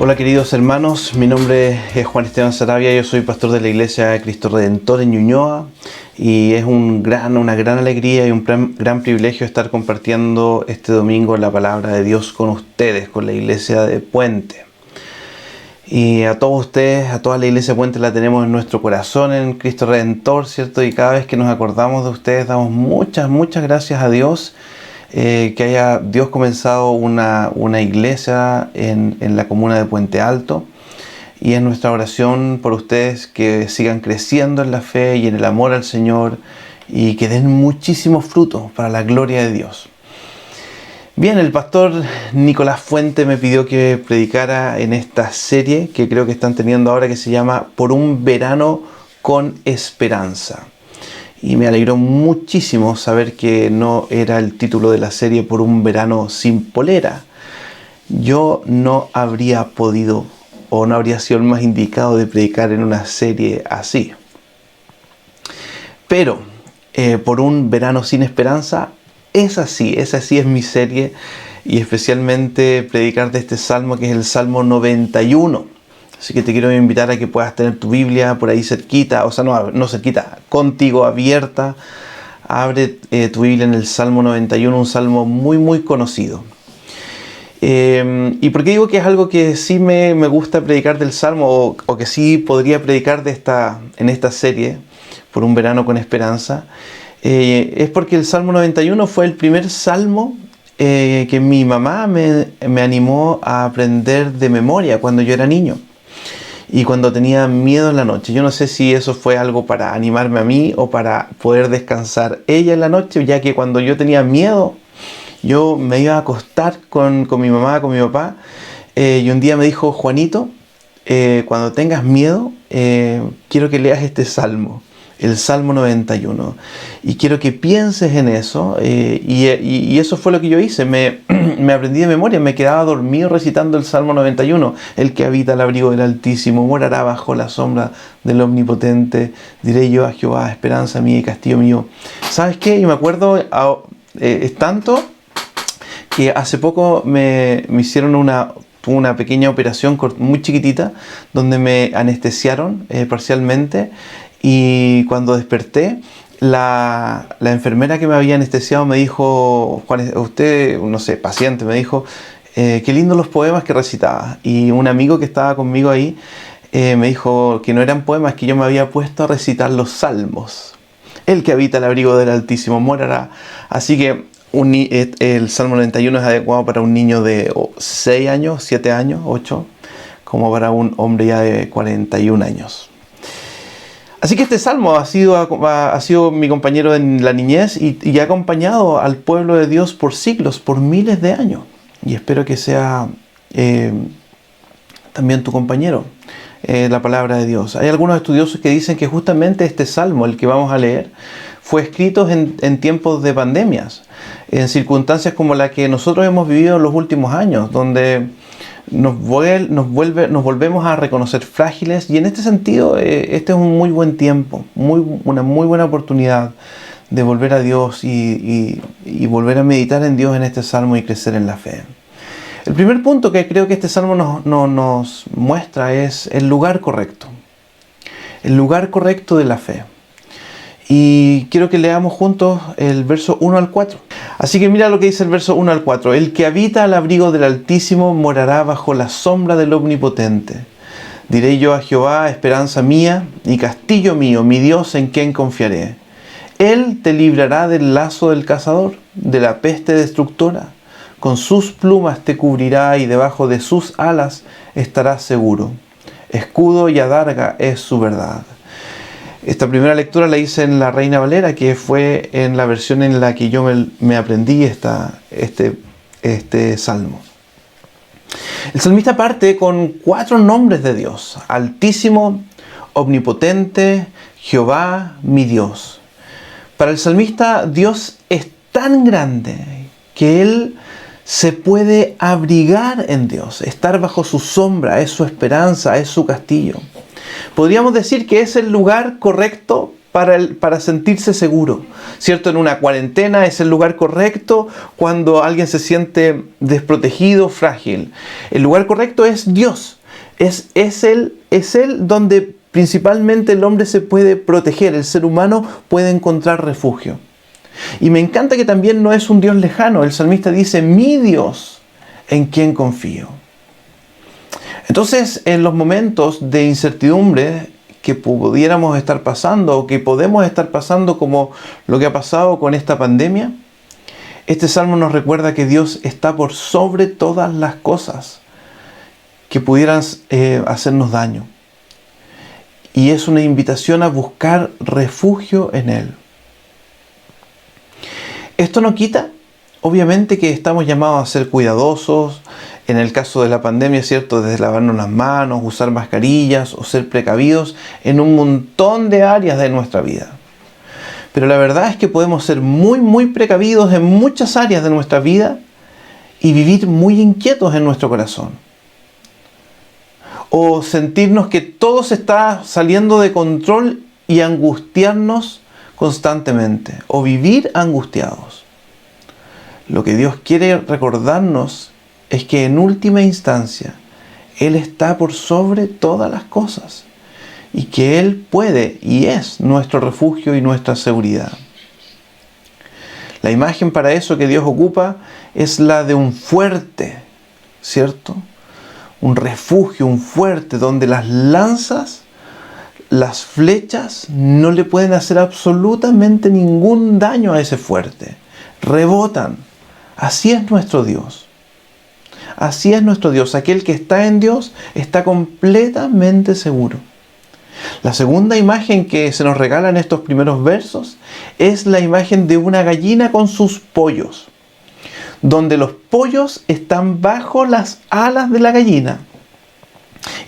Hola queridos hermanos, mi nombre es Juan Esteban Saravia, yo soy pastor de la Iglesia Cristo Redentor en Ñuñoa y es una gran alegría y un gran privilegio estar compartiendo este domingo la palabra de Dios con ustedes, con la Iglesia de Puente. Y a todos ustedes, a toda la Iglesia de Puente la tenemos en nuestro corazón en Cristo Redentor, ¿cierto? Y cada vez que nos acordamos de ustedes damos muchas gracias a Dios. Que haya Dios comenzado una iglesia en la comuna de Puente Alto, y es nuestra oración por ustedes que sigan creciendo en la fe y en el amor al Señor y que den muchísimos frutos para la gloria de Dios. Bien, el pastor Nicolás Fuente me pidió que predicara en esta serie que creo que están teniendo ahora, que se llama Por un verano con esperanza. Y me alegró muchísimo saber que no era el título de la serie Por un verano sin polera. Yo no habría podido o no habría sido el más indicado de predicar en una serie así. Pero Por un verano sin esperanza, esa sí es mi serie, y especialmente predicar de este salmo que es el Salmo 91. Así que te quiero invitar a que puedas tener tu Biblia por ahí cerquita, o sea, no cerquita, contigo abierta. Abre tu Biblia en el Salmo 91, un salmo muy conocido. ¿Y por qué digo que es algo que sí me gusta predicar del salmo, o que sí podría predicar en esta serie, Por un verano con esperanza? Es porque el Salmo 91 fue el primer salmo que mi mamá me animó a aprender de memoria cuando yo era niño. Y cuando tenía miedo en la noche. Yo no sé si eso fue algo para animarme a mí o para poder descansar ella en la noche, ya que cuando yo tenía miedo, yo me iba a acostar con mi mamá, con mi papá, y un día me dijo: Juanito, cuando tengas miedo, quiero que leas este salmo, el Salmo 91, y quiero que pienses en eso, y eso fue lo que yo hice. Me aprendí de memoria, me quedaba dormido recitando el Salmo 91. El que habita al abrigo del Altísimo morará bajo la sombra del Omnipotente. Diré yo a Jehová, esperanza mía y castillo mío. ¿Sabes qué? Yo me acuerdo, es tanto que hace poco me hicieron una pequeña operación muy chiquitita, donde me anestesiaron parcialmente. Y cuando desperté, la enfermera que me había anestesiado me dijo: Juan, usted, no sé, paciente, me dijo, qué lindos los poemas que recitaba. Y un amigo que estaba conmigo ahí me dijo que no eran poemas, que yo me había puesto a recitar los salmos. El que habita el abrigo del Altísimo morará. Así que el Salmo 91 es adecuado para un niño de 6 años, 7 años, 8, como para un hombre ya de 41 años. Así que este salmo ha sido mi compañero en la niñez y ha acompañado al pueblo de Dios por siglos, por miles de años. Y espero que sea también tu compañero, la palabra de Dios. Hay algunos estudiosos que dicen que justamente este salmo, el que vamos a leer, fue escrito en tiempos de pandemias, en circunstancias como la que nosotros hemos vivido en los últimos años, donde nos volvemos a reconocer frágiles, y en este sentido este es un muy buen tiempo, una muy buena oportunidad de volver a Dios y volver a meditar en Dios en este salmo y crecer en la fe. El primer punto que creo que este salmo nos muestra es el lugar correcto de la fe. Y quiero que leamos juntos el verso 1 al 4. Así que mira lo que dice el verso 1 al 4. El que habita al abrigo del Altísimo morará bajo la sombra del Omnipotente. Diré yo a Jehová, esperanza mía y castillo mío, mi Dios en quien confiaré. Él te librará del lazo del cazador, de la peste destructora. Con sus plumas te cubrirá y debajo de sus alas estarás seguro. Escudo y adarga es su verdad. Esta primera lectura la hice en la Reina Valera, que fue en la versión en la que yo me aprendí este salmo. El salmista parte con 4 nombres de Dios: Altísimo, Omnipotente, Jehová, mi Dios. Para el salmista, Dios es tan grande que él se puede abrigar en Dios, estar bajo su sombra, es su esperanza, es su castillo. Podríamos decir que es el lugar correcto para sentirse seguro, ¿cierto? En una cuarentena es el lugar correcto cuando alguien se siente desprotegido, frágil. El lugar correcto es Dios. Es Él donde principalmente el hombre se puede proteger, el ser humano puede encontrar refugio. Y me encanta que también no es un Dios lejano. El salmista dice, mi Dios, en quien confío. Entonces, en los momentos de incertidumbre que pudiéramos estar pasando o que podemos estar pasando, como lo que ha pasado con esta pandemia, este salmo nos recuerda que Dios está por sobre todas las cosas que pudieran hacernos daño. Y es una invitación a buscar refugio en Él. Esto no quita, obviamente, que estamos llamados a ser cuidadosos. En el caso de la pandemia, ¿cierto? Desde lavarnos las manos, usar mascarillas o ser precavidos en un montón de áreas de nuestra vida. Pero la verdad es que podemos ser muy precavidos en muchas áreas de nuestra vida y vivir muy inquietos en nuestro corazón. O sentirnos que todo se está saliendo de control y angustiarnos constantemente. O vivir angustiados. Lo que Dios quiere recordarnos es que en última instancia Él está por sobre todas las cosas y que Él puede y es nuestro refugio y nuestra seguridad. La imagen para eso que Dios ocupa es la de un fuerte, ¿cierto? Un refugio, un fuerte donde las lanzas, las flechas no le pueden hacer absolutamente ningún daño a ese fuerte. Rebotan. Así es nuestro Dios. Así es nuestro Dios. Aquel que está en Dios está completamente seguro. La segunda imagen que se nos regala en estos primeros versos es la imagen de una gallina con sus pollos, donde los pollos están bajo las alas de la gallina.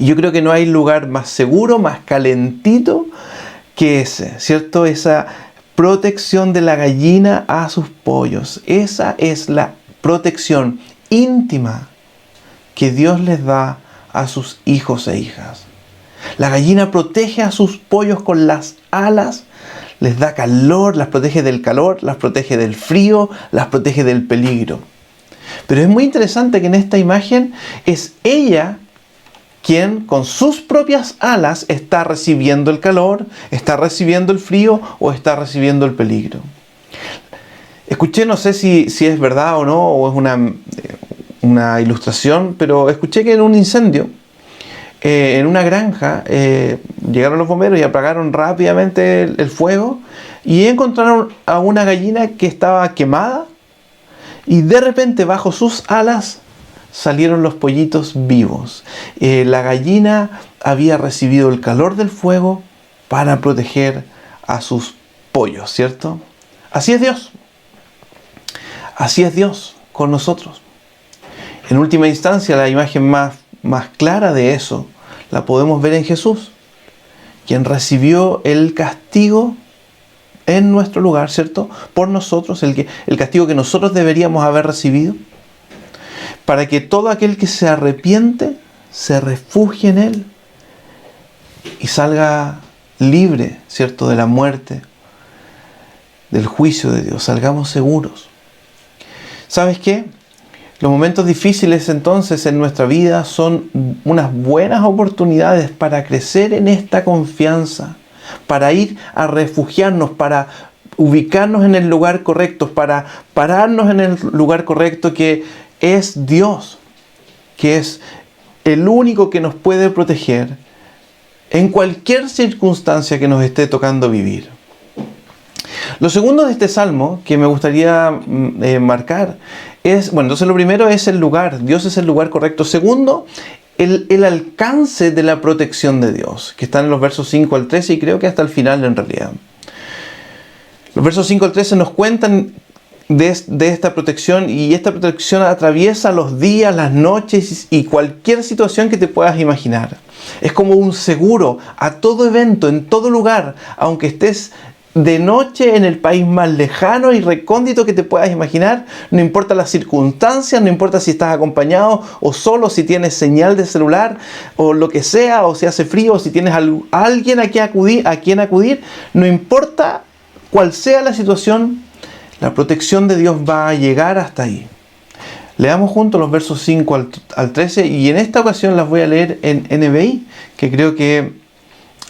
Y yo creo que no hay lugar más seguro, más calentito que ese, ¿cierto? Esa protección de la gallina a sus pollos. Esa es la protección íntima que Dios les da a sus hijos e hijas. La gallina protege a sus pollos con las alas, les da calor, las protege del calor, las protege del frío, las protege del peligro. Pero es muy interesante que en esta imagen es ella quien con sus propias alas está recibiendo el calor, está recibiendo el frío o está recibiendo el peligro. Escuché, no sé si es verdad o no, o es una ilustración, pero escuché que en un incendio, en una granja, llegaron los bomberos y apagaron rápidamente el fuego y encontraron a una gallina que estaba quemada y de repente bajo sus alas salieron los pollitos vivos. La gallina había recibido el calor del fuego para proteger a sus pollos, ¿cierto? Así es Dios. Así es Dios con nosotros. En última instancia, la imagen más clara de eso la podemos ver en Jesús, quien recibió el castigo en nuestro lugar, ¿cierto? Por nosotros, el castigo que nosotros deberíamos haber recibido, para que todo aquel que se arrepiente se refugie en Él y salga libre, ¿cierto? De la muerte, del juicio de Dios, salgamos seguros. ¿Sabes qué? Los momentos difíciles entonces en nuestra vida son unas buenas oportunidades para crecer en esta confianza, para ir a refugiarnos, para ubicarnos en el lugar correcto, para pararnos en el lugar correcto que es Dios, que es el único que nos puede proteger en cualquier circunstancia que nos esté tocando vivir. Lo segundo de este salmo que me gustaría marcar es, bueno, entonces lo primero es el lugar. Dios es el lugar correcto. Segundo, el alcance de la protección de Dios, que está en los versos 5 al 13 y creo que hasta el final en realidad. Los versos 5 al 13 nos cuentan de esta protección, y esta protección atraviesa los días, las noches y cualquier situación que te puedas imaginar. Es como un seguro a todo evento, en todo lugar, aunque estés de noche en el país más lejano y recóndito que te puedas imaginar. No importa las circunstancias, no importa si estás acompañado o solo, si tienes señal de celular o lo que sea, o si hace frío, o si tienes a alguien a quien acudir, no importa cuál sea la situación, la protección de Dios va a llegar hasta ahí. Leamos juntos los versos 5 al 13, y en esta ocasión las voy a leer en NBI, que creo que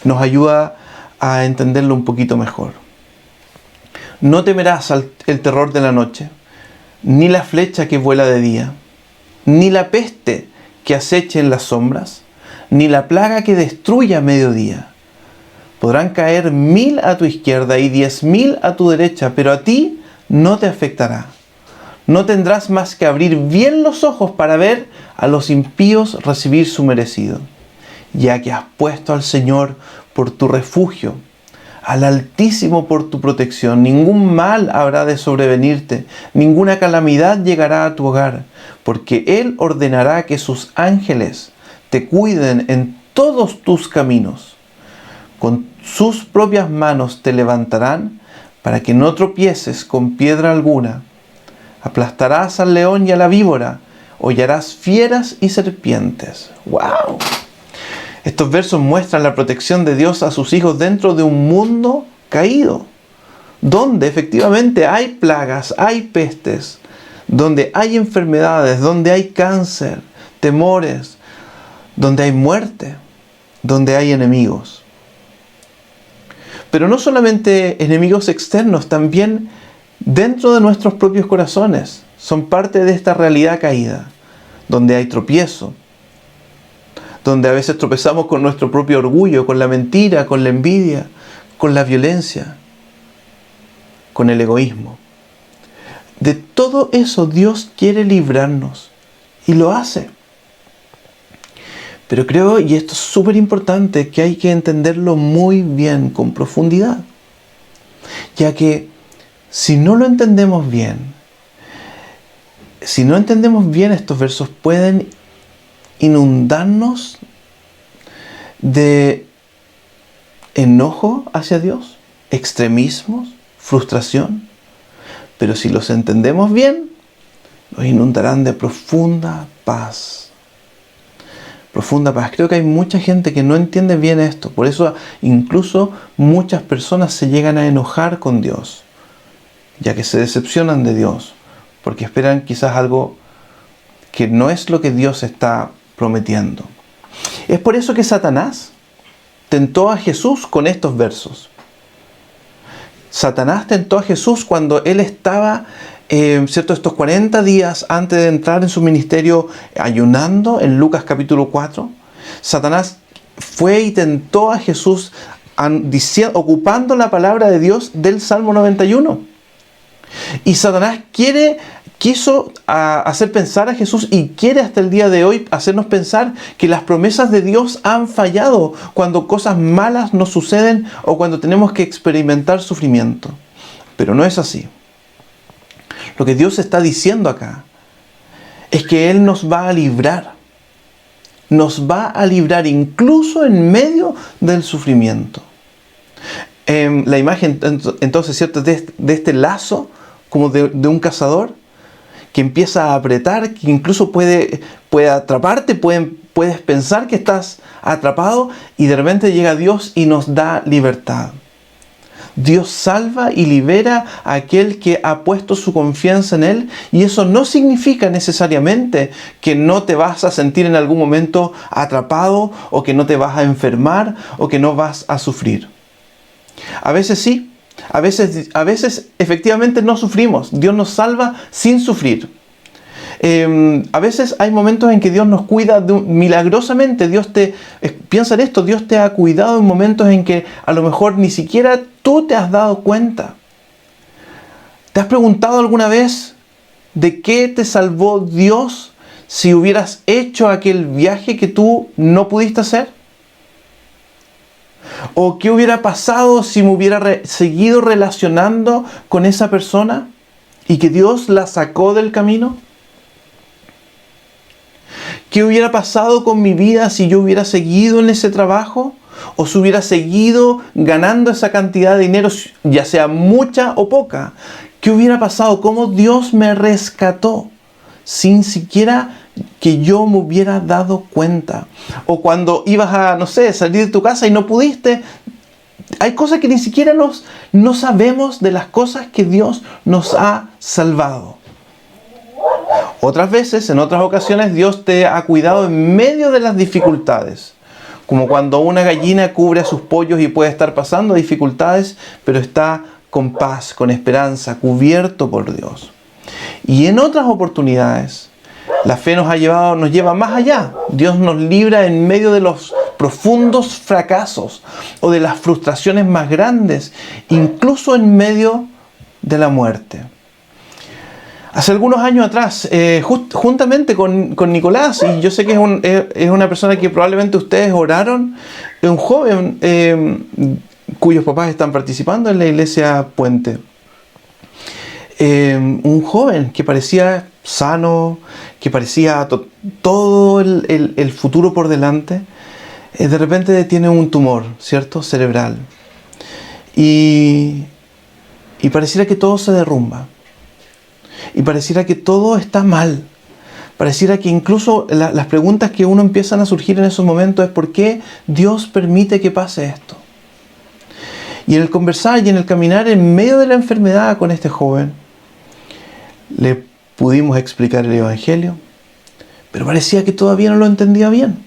nos ayuda a entenderlo un poquito mejor. No temerás el terror de la noche, ni la flecha que vuela de día, ni la peste que aceche en las sombras, ni la plaga que destruya a mediodía. Podrán caer 1000 a tu izquierda y 10.000 a tu derecha, pero a ti no te afectará. No tendrás más que abrir bien los ojos para ver a los impíos recibir su merecido, ya que has puesto al Señor por tu refugio, al Altísimo por tu protección. Ningún mal habrá de sobrevenirte, ninguna calamidad llegará a tu hogar, porque Él ordenará que sus ángeles te cuiden en todos tus caminos. Con sus propias manos te levantarán para que no tropieces con piedra alguna. Aplastarás al león y a la víbora, hollarás fieras y serpientes. ¡Wow! Estos versos muestran la protección de Dios a sus hijos dentro de un mundo caído, donde efectivamente hay plagas, hay pestes, donde hay enfermedades, donde hay cáncer, temores, donde hay muerte, donde hay enemigos. Pero no solamente enemigos externos, también dentro de nuestros propios corazones son parte de esta realidad caída, donde hay tropiezo, donde a veces tropezamos con nuestro propio orgullo, con la mentira, con la envidia, con la violencia, con el egoísmo. De todo eso Dios quiere librarnos y lo hace. Pero creo, y esto es súper importante, que hay que entenderlo muy bien, con profundidad, ya que si no lo entendemos bien, si no entendemos bien estos versos, pueden inundarnos de enojo hacia Dios, extremismos, frustración. Pero si los entendemos bien, nos inundarán de profunda paz. Profunda paz. Creo que hay mucha gente que no entiende bien esto. Por eso incluso muchas personas se llegan a enojar con Dios, ya que se decepcionan de Dios, porque esperan quizás algo que no es lo que Dios está prometiendo. Es por eso que Satanás tentó a Jesús con estos versos. Satanás tentó a Jesús cuando él estaba, estos 40 días antes de entrar en su ministerio ayunando, en Lucas capítulo 4. Satanás fue y tentó a Jesús ocupando la palabra de Dios del Salmo 91. Y Satanás quiso hacer pensar a Jesús, y quiere hasta el día de hoy hacernos pensar que las promesas de Dios han fallado cuando cosas malas nos suceden o cuando tenemos que experimentar sufrimiento. Pero no es así. Lo que Dios está diciendo acá es que Él nos va a librar. Nos va a librar incluso en medio del sufrimiento. La imagen entonces, ¿cierto?, de este lazo como de un cazador que empieza a apretar, que incluso puede atraparte, puedes pensar que estás atrapado, y de repente llega Dios y nos da libertad. Dios salva y libera a aquel que ha puesto su confianza en Él, y eso no significa necesariamente que no te vas a sentir en algún momento atrapado, o que no te vas a enfermar, o que no vas a sufrir. A veces sí. A veces efectivamente no sufrimos. Dios nos salva sin sufrir. A veces hay momentos en que Dios nos cuida milagrosamente. Piensa en esto, Dios te ha cuidado en momentos en que a lo mejor ni siquiera tú te has dado cuenta. ¿Te has preguntado alguna vez de qué te salvó Dios si hubieras hecho aquel viaje que tú no pudiste hacer? ¿O qué hubiera pasado si me hubiera seguido relacionando con esa persona y que Dios la sacó del camino? ¿Qué hubiera pasado con mi vida si yo hubiera seguido en ese trabajo? o si hubiera seguido ganando esa cantidad de dinero, ya sea mucha o poca, ¿qué hubiera pasado? ¿Cómo Dios me rescató sin siquiera que yo me hubiera dado cuenta? O cuando ibas a, no sé, salir de tu casa y no pudiste. Hay cosas que ni siquiera no sabemos de las cosas que Dios nos ha salvado. Otras veces, en otras ocasiones, Dios te ha cuidado en medio de las dificultades. Como cuando una gallina cubre a sus pollos y puede estar pasando dificultades, pero está con paz, con esperanza, cubierto por Dios. Y en otras oportunidades, la fe nos lleva más allá. Dios nos libra en medio de los profundos fracasos o de las frustraciones más grandes, incluso en medio de la muerte. Hace algunos años atrás, juntamente con Nicolás, y yo sé que es una persona que probablemente ustedes oraron, un joven cuyos papás están participando en la iglesia Puente. Un joven que parecía sano, que parecía todo el futuro por delante, de repente tiene un tumor, ¿cierto? Cerebral. Y pareciera que todo se derrumba. Y pareciera que todo está mal. Pareciera que incluso las preguntas que uno empiezan a surgir en esos momentos es ¿por qué Dios permite que pase esto? Y en el conversar y en el caminar en medio de la enfermedad con este joven, le pudimos explicar el Evangelio, pero parecía que todavía no lo entendía bien.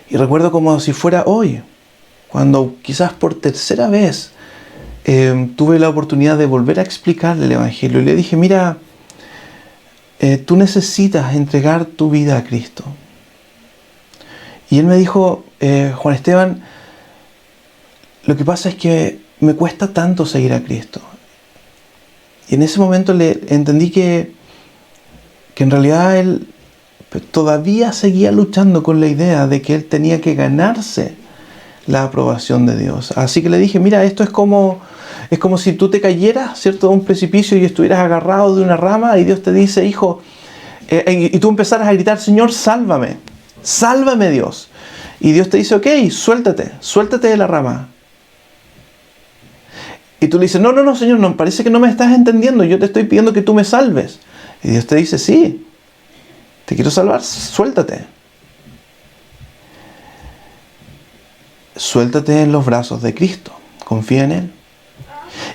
Y recuerdo como si fuera hoy, cuando quizás por tercera vez tuve la oportunidad de volver a explicarle el Evangelio. Y le dije, mira, tú necesitas entregar tu vida a Cristo. Y él me dijo, Juan Esteban, lo que pasa es que me cuesta tanto seguir a Cristo. Y en ese momento le entendí que en realidad él todavía seguía luchando con la idea de que él tenía que ganarse la aprobación de Dios. Así que le dije, mira, esto es como si tú te cayeras, ¿cierto?, de un precipicio y estuvieras agarrado de una rama y Dios te dice, hijo, y tú empezaras a gritar, Señor, sálvame, sálvame Dios. Y Dios te dice, ok, suéltate de la rama. Y tú le dices, no, Señor, no, parece que no me estás entendiendo, yo te estoy pidiendo que tú me salves. Y Dios te dice, sí, te quiero salvar, suéltate. Suéltate en los brazos de Cristo, confía en Él.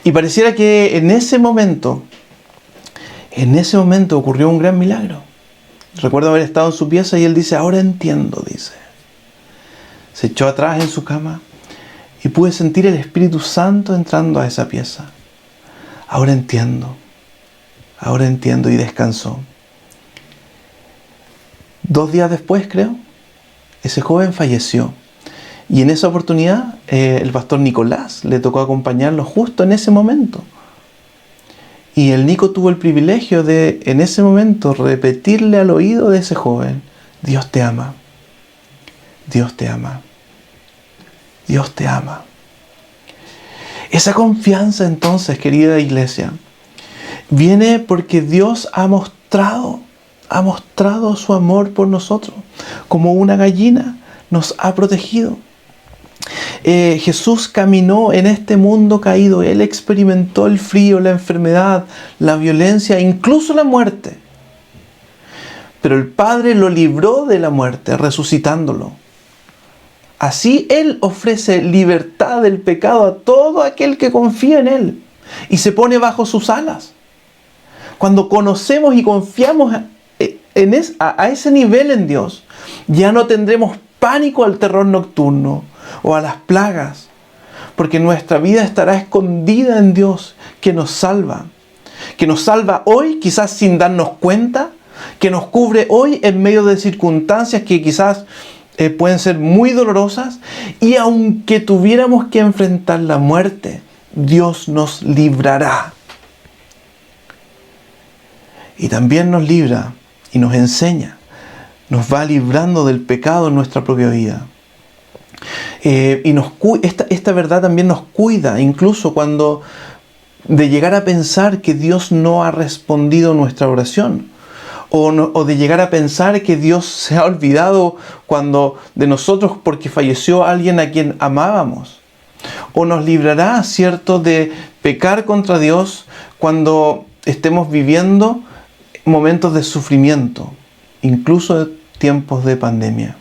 Y pareciera que en ese momento ocurrió un gran milagro. Recuerdo haber estado en su pieza y él dice, ahora entiendo, dice. Se echó atrás en su cama y pude sentir el Espíritu Santo entrando a esa pieza. Ahora entiendo y descansó. 2 días después, creo, ese joven falleció. Y en esa oportunidad, el pastor Nicolás le tocó acompañarlo justo en ese momento. Y el Nico tuvo el privilegio de, en ese momento, repetirle al oído de ese joven, Dios te ama, Dios te ama, Dios te ama. Esa confianza entonces, querida iglesia, viene porque Dios ha mostrado su amor por nosotros. Como una gallina nos ha protegido. Jesús caminó en este mundo caído. Él experimentó el frío, la enfermedad, la violencia, incluso la muerte. Pero el Padre lo libró de la muerte, resucitándolo. Así Él ofrece libertad del pecado a todo aquel que confía en Él y se pone bajo sus alas. Cuando conocemos y confiamos a ese nivel en Dios, ya no tendremos pánico al terror nocturno o a las plagas, porque nuestra vida estará escondida en Dios, que nos salva hoy, quizás sin darnos cuenta, que nos cubre hoy en medio de circunstancias que quizás pueden ser muy dolorosas, y aunque tuviéramos que enfrentar la muerte, Dios nos librará. Y también nos libra y nos enseña, nos va librando del pecado en nuestra propia vida. Y esta verdad también nos cuida, incluso cuando de llegar a pensar que Dios no ha respondido nuestra oración, o de llegar a pensar que Dios se ha olvidado de nosotros porque falleció alguien a quien amábamos. O nos librará, ¿cierto?, de pecar contra Dios cuando estemos viviendo momentos de sufrimiento, incluso tiempos de pandemia.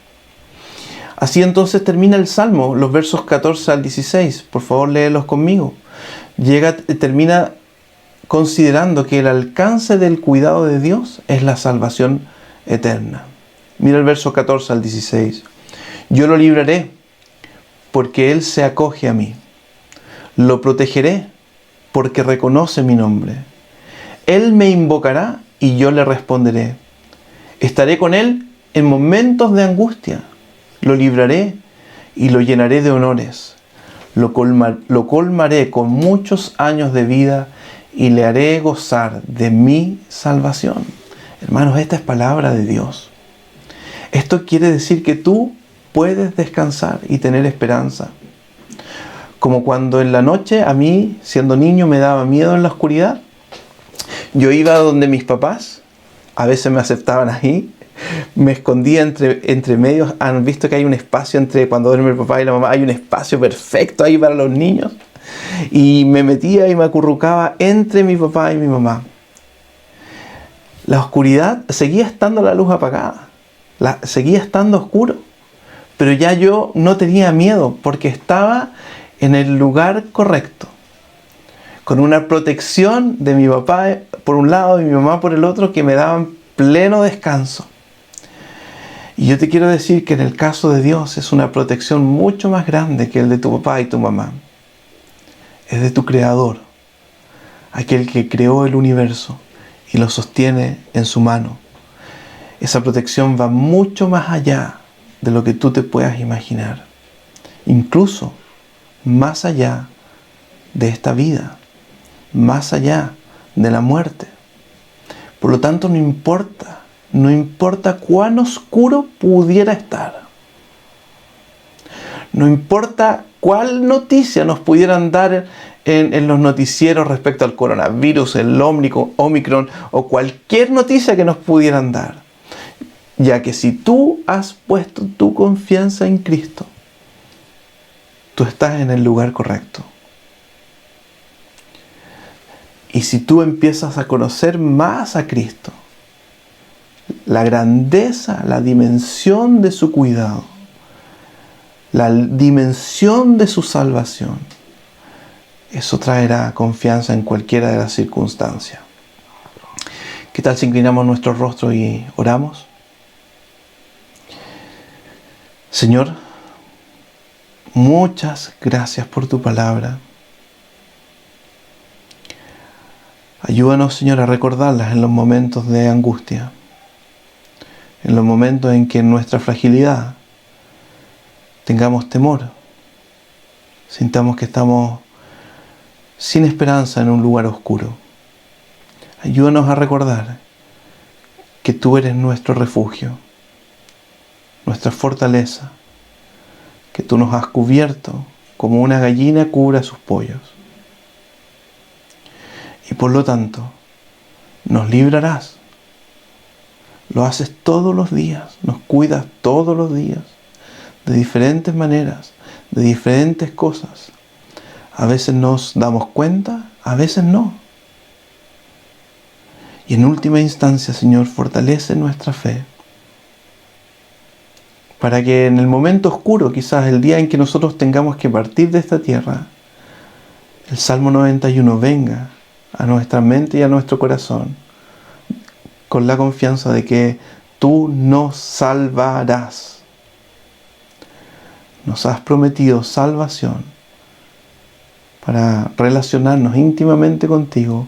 Así entonces termina el Salmo, los versos 14 al 16. Por favor, léelos conmigo. Termina considerando que el alcance del cuidado de Dios es la salvación eterna. Mira el verso 14 al 16. Yo lo libraré porque Él se acoge a mí. Lo protegeré porque reconoce mi nombre. Él me invocará y yo le responderé. Estaré con Él en momentos de angustia. Lo libraré y lo llenaré de honores. Lo colmaré con muchos años de vida y le haré gozar de mi salvación. Hermanos, esta es palabra de Dios. Esto quiere decir que tú puedes descansar y tener esperanza. Como cuando en la noche, a mí, siendo niño, me daba miedo en la oscuridad. Yo iba donde mis papás, a veces me aceptaban ahí, me escondía entre medios. Han visto que hay un espacio entre cuando duerme el papá y la mamá, hay un espacio perfecto ahí para los niños. Y me metía y me acurrucaba entre mi papá y mi mamá. La oscuridad, seguía estando la luz apagada, seguía estando oscuro, pero ya yo no tenía miedo porque estaba en el lugar correcto, con una protección de mi papá por un lado y mi mamá por el otro que me daban pleno descanso. Y yo te quiero decir que en el caso de Dios es una protección mucho más grande que el de tu papá y tu mamá. Es de tu Creador, aquel que creó el universo y lo sostiene en su mano. Esa protección va mucho más allá de lo que tú te puedas imaginar, incluso más allá de esta vida, más allá de la muerte. Por lo tanto, no importa cuán oscuro pudiera estar, no importa cuál noticia nos pudieran dar en los noticieros respecto al coronavirus, el Omicron o cualquier noticia que nos pudieran dar, ya que si tú has puesto tu confianza en Cristo, tú estás en el lugar correcto. Y si tú empiezas a conocer más a Cristo, la grandeza, la dimensión de su cuidado, la dimensión de su salvación, eso traerá confianza en cualquiera de las circunstancias. ¿Qué tal si inclinamos nuestro rostro y oramos? Señor, muchas gracias por tu palabra. Ayúdanos, Señor, a recordarlas en los momentos de angustia, en los momentos en que en nuestra fragilidad tengamos temor, sintamos que estamos sin esperanza en un lugar oscuro. Ayúdanos a recordar que tú eres nuestro refugio, nuestra fortaleza, que tú nos has cubierto como una gallina cubre a sus pollos. Y por lo tanto, nos librarás. Lo haces todos los días, nos cuidas todos los días, de diferentes maneras, de diferentes cosas. A veces nos damos cuenta, a veces no. Y en última instancia, Señor, fortalece nuestra fe, para que en el momento oscuro, quizás el día en que nosotros tengamos que partir de esta tierra, el Salmo 91 venga a nuestra mente y a nuestro corazón con la confianza de que tú nos salvarás. Nos has prometido salvación para relacionarnos íntimamente contigo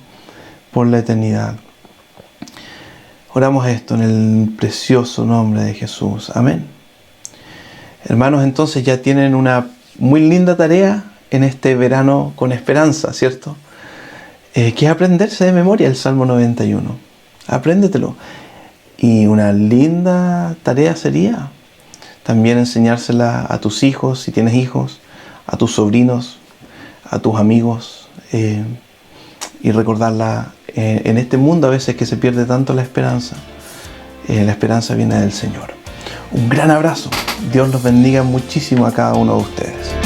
por la eternidad. Oramos esto en el precioso nombre de Jesús. Amén. Hermanos, entonces ya tienen una muy linda tarea en este verano con esperanza, ¿cierto? Que es aprenderse de memoria el Salmo 91. Apréndetelo. Y una linda tarea sería también enseñársela a tus hijos, si tienes hijos, a tus sobrinos, a tus amigos, y recordarla en este mundo a veces que se pierde tanto la esperanza. la esperanza viene del Señor. Un gran abrazo. Dios los bendiga muchísimo a cada uno de ustedes.